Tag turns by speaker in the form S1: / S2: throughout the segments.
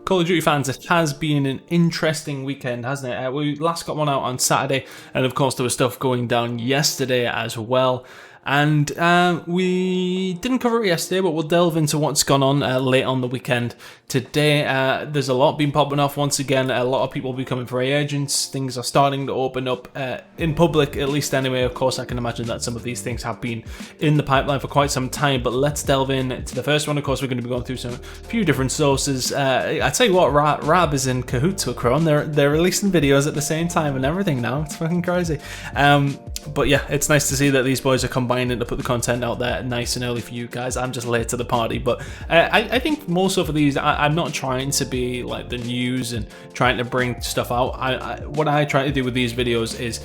S1: Call of Duty fans, it has been an interesting weekend, hasn't it? We last got one out on Saturday, and of course there was stuff going down yesterday as well. And we didn't cover it yesterday, but we'll delve into what's gone on late on the weekend today. There's a lot been popping off once again. A lot of people becoming free agents. Things are starting to open up in public, at least anyway. Of course, I can imagine that some of these things have been in the pipeline for quite some time. But let's delve into the first one. Of course, we're going to be going through a few different sources. I tell you what, Rab is in cahoots with Chrome. They're releasing videos at the same time and everything now. It's fucking crazy. But yeah, it's nice to see that these boys are combining to put the content out there nice and early for you guys. I'm just late to the party, but I think most of these, I'm not trying to be like the news and trying to bring stuff out. What I try to do with these videos is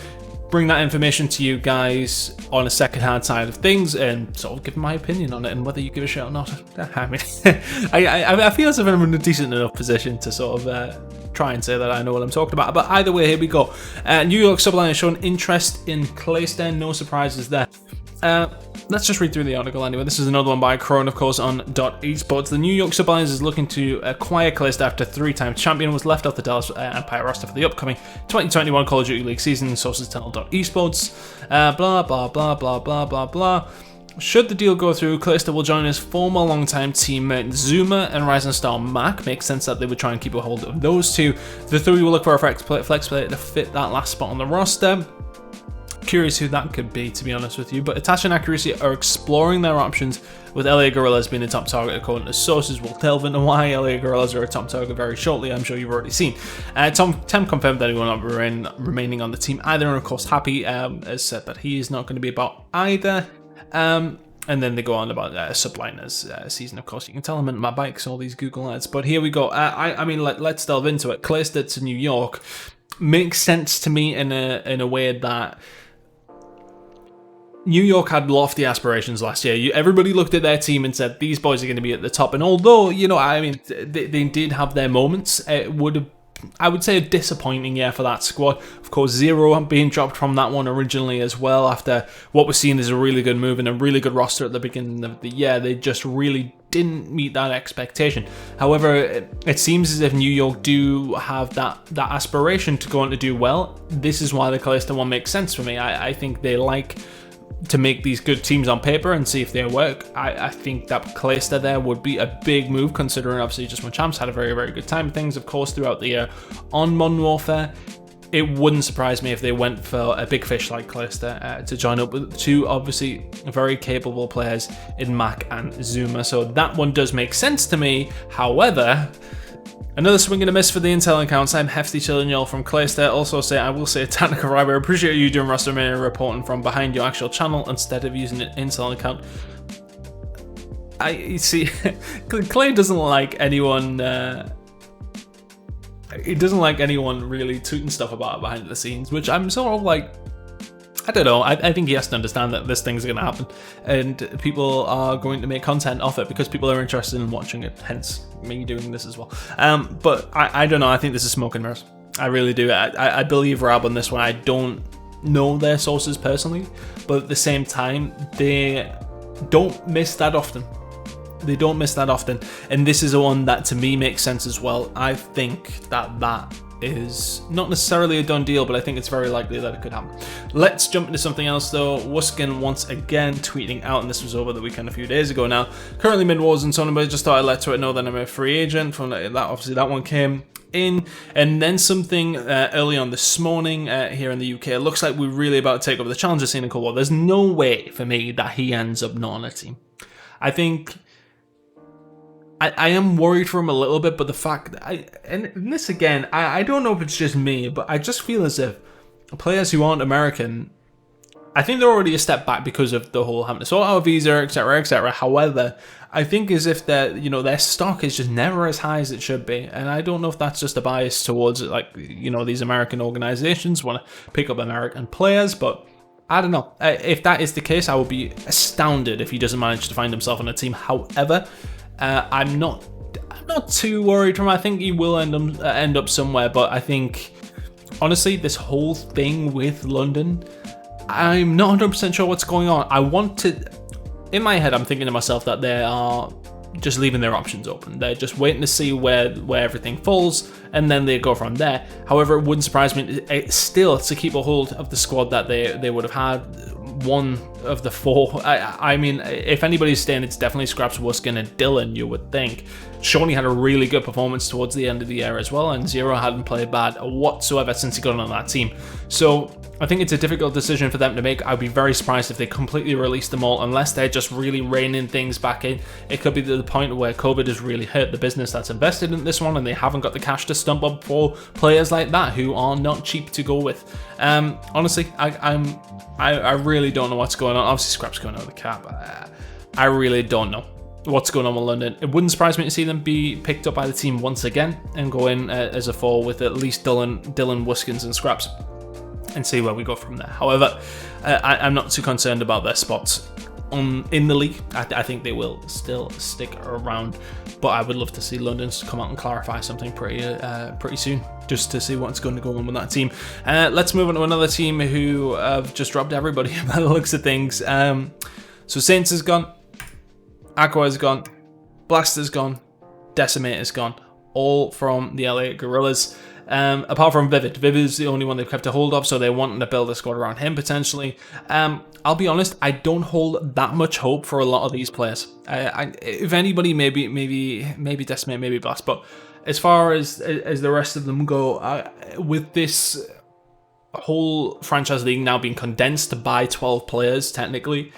S1: bring that information to you guys on a second-hand side of things and sort of give my opinion on it and whether you give a shit or not. I mean, I feel as if I'm in a decent enough position to sort of try and say that I know what I'm talking about. But either way, here we go. New York Subliners showing interest in Clayster. No surprises there. Let's just read through the article anyway. This is another one by Crone, of course, on .esports. The New York Subliners is looking to acquire Clayster after three-time champion was left off the Dallas Empire roster for the upcoming 2021 Call of Duty League season. Sources tell .esports. Blah, blah, blah, blah, blah, blah, blah. Should the deal go through, Clayster will join his former longtime teammate Zuma and Rising Star Mac. Makes sense that they would try and keep a hold of those two. The three will look for a flex player to fit that last spot on the roster. Curious who that could be, to be honest with you, but Attach and Accuracy are exploring their options, with LA Gorillas being a top target according to sources. We'll delve into why LA Gorillas are a top target very shortly. I'm sure you've already seen. Tem confirmed that he will not be remaining on the team either, and of course Happy has said that he is not going to be about either. And then they go on about Subliners season. Of course, you can tell them in my bikes, all these Google ads. But here we go. I mean, let's delve into it. Clayster to New York makes sense to me in a way that New York had lofty aspirations last year. Everybody looked at their team and said, these boys are going to be at the top. And although, you know, I mean, they did have their moments, it would have, I would say, a disappointing year for that squad. Of course, Zero being dropped from that one originally as well, after what was seen as a really good move and a really good roster at the beginning of the year. They just really didn't meet that expectation. However, it seems as if New York do have that aspiration to go on to do well. This is why the Clayster one makes sense for me. I think they like to make these good teams on paper and see if they work. I think that Clayster there would be a big move, considering obviously just when Champs had a very, very good time. Things, of course, throughout the year on Modern Warfare. It wouldn't surprise me if they went for a big fish like Clayster to join up with two obviously very capable players in Mac and Zuma. So that one does make sense to me. However, another swing and a miss for the Intel accounts. I'm Hefty chilling y'all from Clayster. Also say, I will say, Tanica Riber, appreciate you doing WrestleMania reporting from behind your actual channel instead of using an Intel account. You see, Clay doesn't like anyone. He doesn't like anyone really tooting stuff about behind the scenes, which I'm sort of like, I don't know. I think he has to understand that this thing's going to happen, and people are going to make content off it because people are interested in watching it. Hence me doing this as well. But I don't know. I think this is smoke and mirrors. I really do. I believe Rab on this one. I don't know their sources personally, but at the same time, they don't miss that often. They don't miss that often, and this is a one that to me makes sense as well. I think that is not necessarily a done deal, but I think it's very likely that it could happen. Let's jump into something else though. Wuskin once again tweeting out, and this was over the weekend a few days ago now. Currently mid-wars and so on, but I just thought I'd let Twitter know that I'm a free agent. From that, obviously that one came in, and then something early on this morning here in the UK. It looks like we're really about to take over the challenger scene in Cold War. There's no way for me that he ends up not on a team. I think I am worried for him a little bit, but the fact that and this again, I don't know if it's just me, but I just feel as if players who aren't American, I think they're already a step back because of the whole having to sort out a visa, etc., etc. However, I think as if their stock is just never as high as it should be, and I don't know if that's just a bias towards these American organizations want to pick up American players, but I don't know. If that is the case, I would be astounded if he doesn't manage to find himself on a team. However, I'm not too worried from him. I think he will end up somewhere, but I think honestly this whole thing with London, I'm not 100% sure what's going on. In my head I'm thinking to myself that they are just leaving their options open. They're just waiting to see where everything falls, and then they go from there. However, it wouldn't surprise me still to keep a hold of the squad that they would have had. One of the four. I mean, if anybody's staying, it's definitely Scraps, Wuskin, and Dylan, you would think. Shawnee had a really good performance towards the end of the year as well, and Zero hadn't played bad whatsoever since he got on that team. So I think it's a difficult decision for them to make. I'd be very surprised if they completely release them all, unless they're just really reining things back in. It could be to the point where COVID has really hurt the business that's invested in this one, and they haven't got the cash to stump up for players like that who are not cheap to go with. Honestly, I really don't know what's going on. Obviously, Scrap's going over the cap. I really don't know what's going on with London. It wouldn't surprise me to see them be picked up by the team once again and go in as a four with at least Dylan, Wuskins, and Scraps, and see where we go from there. However, I'm not too concerned about their spots in the league. I think they will still stick around, but I would love to see London come out and clarify something pretty soon, just to see what's going to go on with that team. Let's move on to another team who have just dropped everybody by the looks of things. So Saints is gone, Aqua is gone, Blaster's gone, Decimator's gone, all from the LA Gorillas. Apart from Vivid. Vivid's the only one they've kept a hold of, so they're wanting to build a squad around him potentially. I'll be honest, I don't hold that much hope for a lot of these players. If anybody, maybe Decimate, maybe Blast, but as far as the rest of them go, with this whole franchise league now being condensed by 12 players technically,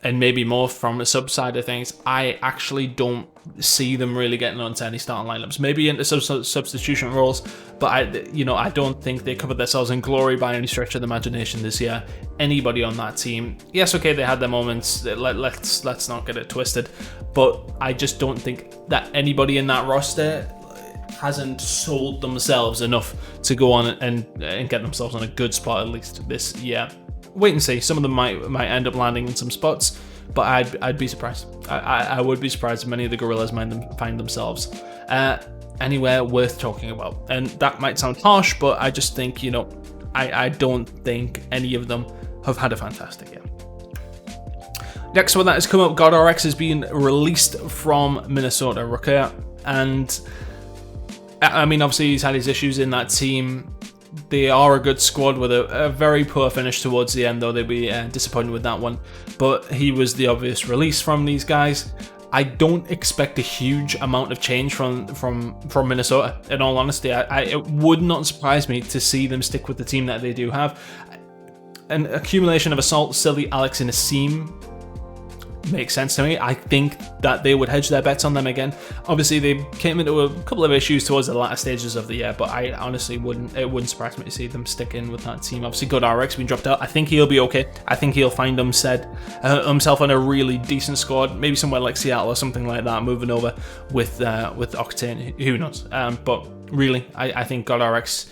S1: and maybe more from the sub side of things, I actually don't see them really getting onto any starting lineups. Maybe into substitution roles, but I don't think they covered themselves in glory by any stretch of the imagination this year. Anybody on that team, yes, okay, they had their moments. Let's not get it twisted, but I just don't think that anybody in that roster hasn't sold themselves enough to go on and get themselves on a good spot at least this year. Wait and see. Some of them might end up landing in some spots, but I'd be surprised. I would be surprised if many of the Gorillas find themselves anywhere worth talking about. And that might sound harsh, but I just think, I don't think any of them have had a fantastic year. Next one that has come up, GodRx has been released from Minnesota Rucker, and I mean, obviously he's had his issues in that team. They are a good squad with a very poor finish towards the end, though. They'd be disappointed with that one. But he was the obvious release from these guys. I don't expect a huge amount of change from Minnesota, in all honesty. It would not surprise me to see them stick with the team that they do have. An accumulation of Assault, Silly, Alex, and Asim makes sense to me. I think that they would hedge their bets on them again. Obviously, they came into a couple of issues towards the latter stages of the year, but I honestly wouldn't surprise me to see them stick in with that team. Obviously, GodRx being dropped out. I think he'll be okay. I think he'll find himself on a really decent squad, maybe somewhere like Seattle or something like that, moving over with Octane. Who knows? But really, I think GodRx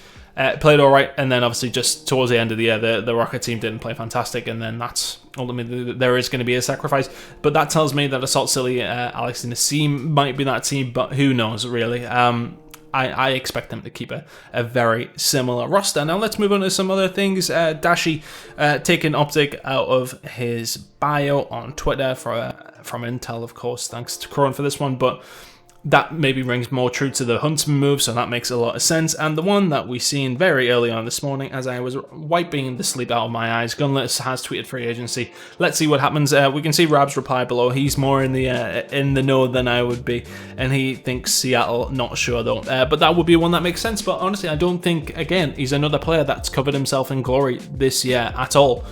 S1: played all right, and then obviously just towards the end of the year, the Rocket team didn't play fantastic, and then that's ultimately there is going to be a sacrifice. But that tells me that Assault, Silly, Alex, and Asim might be that team, but who knows really. I expect them to keep a very similar roster. Now let's move on to some other things. Dashi taking Optic out of his bio on Twitter from Intel, of course. Thanks to Kron for this one, but that maybe rings more true to the Huntsman move, so that makes a lot of sense. And the one that we seen very early on this morning, as I was wiping the sleep out of my eyes, Gunless has tweeted free agency. Let's see what happens. We can see Rab's reply below. He's more in the know than I would be, and he thinks Seattle. Not sure though, but that would be one that makes sense. But honestly, I don't think, again, he's another player that's covered himself in glory this year at all.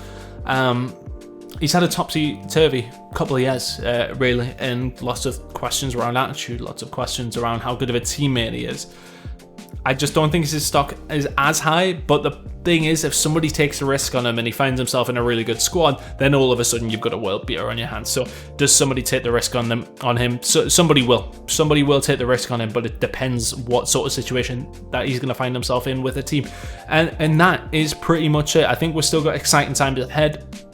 S1: He's had a topsy-turvy couple of years, really, and lots of questions around attitude, lots of questions around how good of a teammate he is. I just don't think his stock is as high, but the thing is, if somebody takes a risk on him and he finds himself in a really good squad, then all of a sudden you've got a world beater on your hands. So does somebody take the risk on him? So somebody will. Somebody will take the risk on him, but it depends what sort of situation that he's going to find himself in with a team. And that is pretty much it. I think we've still got exciting times ahead.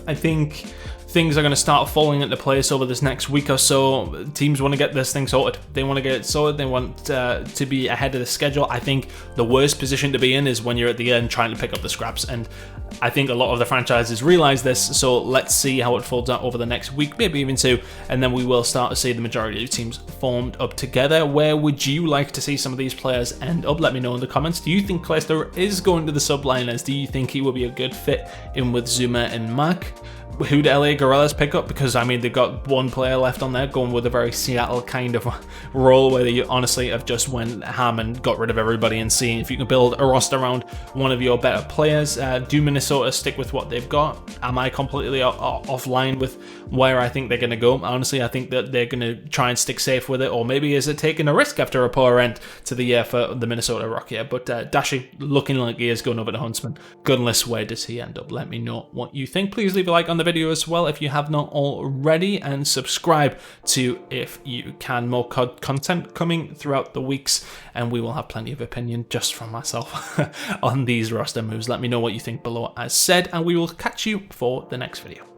S1: I think things are going to start falling into place over this next week or so. Teams want to get this thing sorted. They want to get it sorted. They want to be ahead of the schedule. I think the worst position to be in is when you're at the end trying to pick up the scraps, and I think a lot of the franchises realize this, so let's see how it folds out over the next week, maybe even two, and then we will start to see the majority of teams formed up together. Where would you like to see some of these players end up? Let me know in the comments. Do you think Clayster is going to the Subliners? Do you think he will be a good fit in with Zuma and Mac? Who do LA Gorillas pick up? Because I mean, they've got one player left on there going with a very Seattle kind of role where they honestly have just went ham and got rid of everybody and seeing if you can build a roster around one of your better players. Do Minnesota stick with what they've got? Am I completely offline with where I think they're going to go? Honestly, I think that they're going to try and stick safe with it, or maybe is it taking a risk after a poor end to the year for the Minnesota Rock here? But Dashi looking like he is going over to Huntsman. Gunless, where does he end up? Let me know what you think. Please leave a like on the video as well if you have not already, and subscribe to if you can. More content coming throughout the weeks, and we will have plenty of opinion just from myself on these roster moves. Let me know what you think below as said, and we will catch you for the next video.